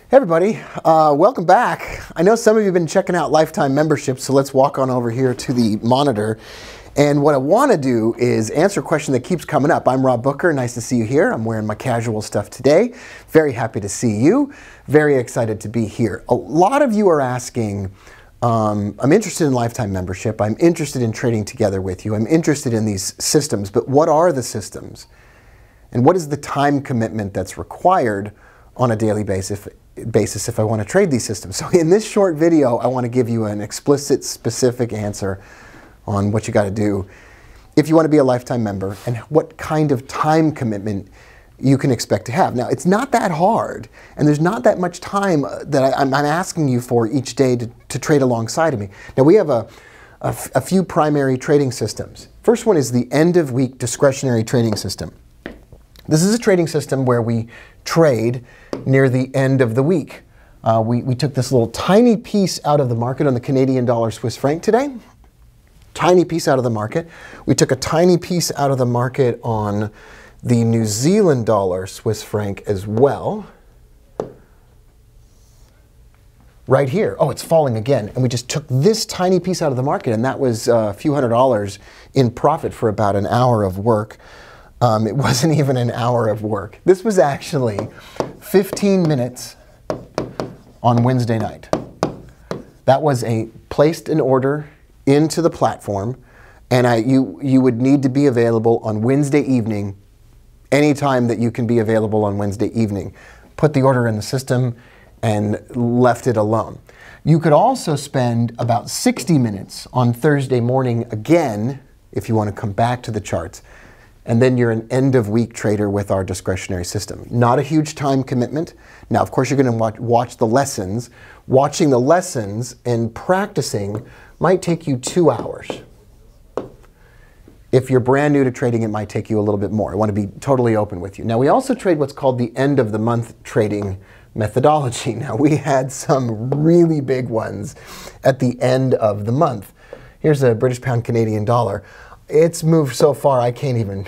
Hey everybody, welcome back. I know some of you have been checking out lifetime memberships, so let's walk on over here to the monitor. And what I want to do is answer a question that keeps coming up. I'm Rob Booker, nice to see you here. I'm wearing my casual stuff today. Very happy to see you. Very excited to be here. A lot of you are asking, I'm interested in lifetime membership. I'm interested in trading together with you. I'm interested in these systems, but what are the systems? And what is the time commitment that's required on a daily basis if I want to trade these systems? So in this short video, I want to give you an explicit, specific answer on what you got to do if you want to be a lifetime member and what kind of time commitment you can expect to have. Now, it's not that hard, and there's not that much time that I'm asking you for each day to trade alongside of me. Now, we have a few primary trading systems. First one is the end-of-week discretionary trading system. This is a trading system where we trade near the end of the week. We took this little tiny piece out of the market on the Canadian dollar Swiss franc today. Tiny piece out of the market. We took a tiny piece out of the market on the New Zealand dollar Swiss franc as well. Right here. Oh, it's falling again. And we just took this tiny piece out of the market, and that was a few $100s in profit for about an hour of work. It wasn't even an hour of work. This was actually 15 minutes on Wednesday night. That was placed an order into the platform, and you would need to be available on Wednesday evening, anytime that you can be available on Wednesday evening. Put the order in the system and left it alone. You could also spend about 60 minutes on Thursday morning again, if you want to come back to the charts. And then you're an end-of-week trader with our discretionary system. Not a huge time commitment. Now, of course, you're going to watch the lessons. Watching the lessons and practicing might take you 2 hours. If you're brand new to trading, it might take you a little bit more. I want to be totally open with you. Now, we also trade what's called the end-of-the-month trading methodology. Now, we had some really big ones at the end of the month. Here's a British pound Canadian dollar. It's moved so far, I can't even.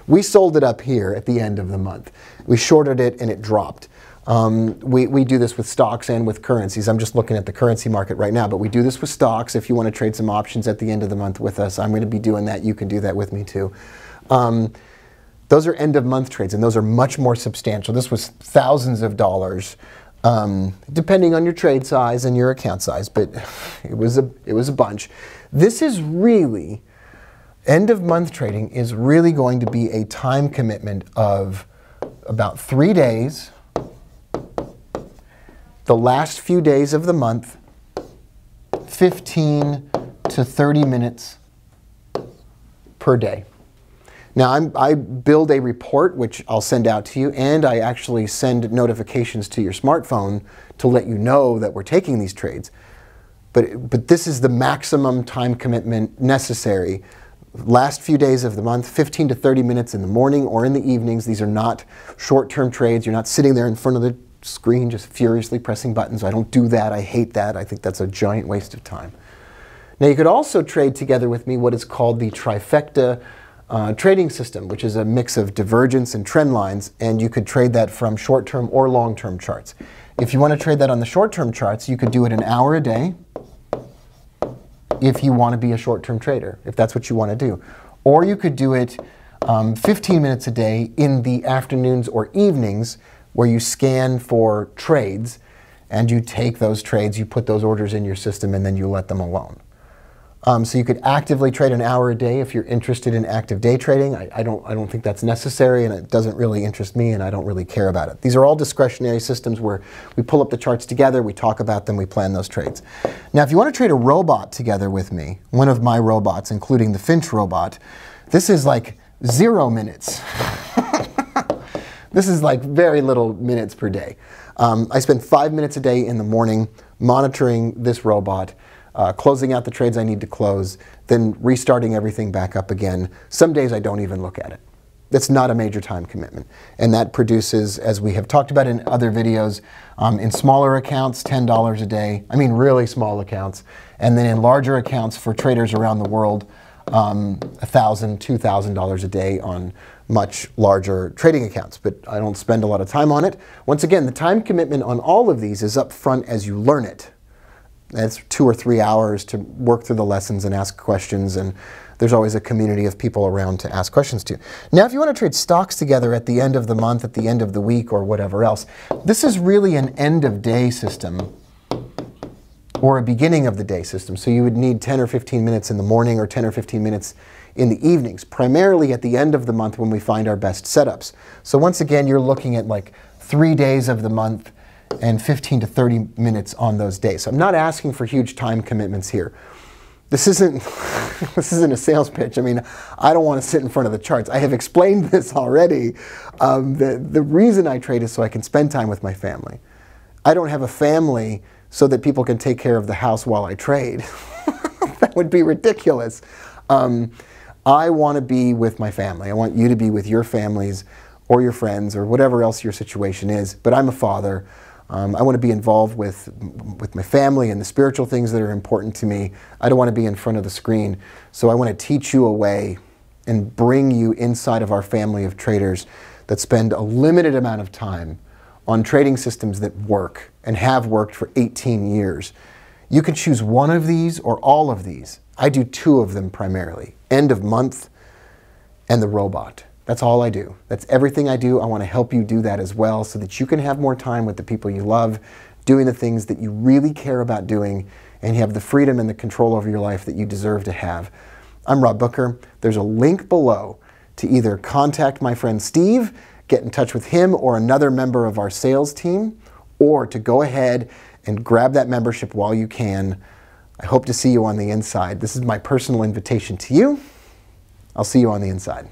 We sold it up here at the end of the month. We shorted it and it dropped. We do this with stocks and with currencies. I'm just looking at the currency market right now, but we do this with stocks. If you want to trade some options at the end of the month with us, I'm going to be doing that. You can do that with me too. Those are end of month trades, and those are much more substantial. This was thousands of dollars, depending on your trade size and your account size, but it was a bunch. This is really, end of month trading is really going to be a time commitment of about 3 days, the last few days of the month, 15 to 30 minutes per day. Now, I build a report, which I'll send out to you, and I actually send notifications to your smartphone to let you know that we're taking these trades. But this is the maximum time commitment necessary. Last few days of the month, 15 to 30 minutes in the morning or in the evenings. These are not short-term trades. You're not sitting there in front of the screen just furiously pressing buttons. I don't do that. I hate that. I think that's a giant waste of time. Now, you could also trade together with me what is called the trifecta trading system, which is a mix of divergence and trend lines, and you could trade that from short-term or long-term charts. If you want to trade that on the short-term charts, you could do it an hour a day if you want to be a short-term trader, if that's what you want to do. Or you could do it 15 minutes a day in the afternoons or evenings where you scan for trades and you take those trades, you put those orders in your system, and then you let them alone. So you could actively trade an hour a day if you're interested in active day trading. I don't think that's necessary, and it doesn't really interest me, and I don't really care about it. These are all discretionary systems where we pull up the charts together, we talk about them, we plan those trades. Now, if you want to trade a robot together with me, one of my robots, including the Finch robot, this is like 0 minutes. This is like very little minutes per day. I spend 5 minutes a day in the morning monitoring this robot, closing out the trades I need to close, then restarting everything back up again. Some days I don't even look at it. That's not a major time commitment. And that produces, as we have talked about in other videos, in smaller accounts, $10 a day. I mean really small accounts. And then in larger accounts for traders around the world, $1,000, $2,000 a day on much larger trading accounts, but I don't spend a lot of time on it. Once again, the time commitment on all of these is up front as you learn it. It's 2 or 3 hours to work through the lessons and ask questions, and there's always a community of people around to ask questions to. Now, if you want to trade stocks together at the end of the month, at the end of the week, or whatever else, this is really an end of day system or a beginning of the day system. So you would need 10 or 15 minutes in the morning or 10 or 15 minutes in the evenings, primarily at the end of the month when we find our best setups. So once again, you're looking at like 3 days of the month and 15 to 30 minutes on those days. So I'm not asking for huge time commitments here. This isn't a sales pitch. I mean, I don't want to sit in front of the charts. I have explained this already. The reason I trade is so I can spend time with my family. I don't have a family so that people can take care of the house while I trade. That would be ridiculous. I want to be with my family. I want you to be with your families or your friends or whatever else your situation is. But I'm a father. I want to be involved with my family and the spiritual things that are important to me. I don't want to be in front of the screen. So I want to teach you a way and bring you inside of our family of traders that spend a limited amount of time on trading systems that work and have worked for 18 years. You can choose one of these or all of these. I do 2 of them primarily, end of month and the robot. That's all I do. That's everything I do. I want to help you do that as well so that you can have more time with the people you love, doing the things that you really care about doing, and you have the freedom and the control over your life that you deserve to have. I'm Rob Booker. There's a link below to either contact my friend Steve, get in touch with him or another member of our sales team, or to go ahead and grab that membership while you can. I hope to see you on the inside. This is my personal invitation to you. I'll see you on the inside.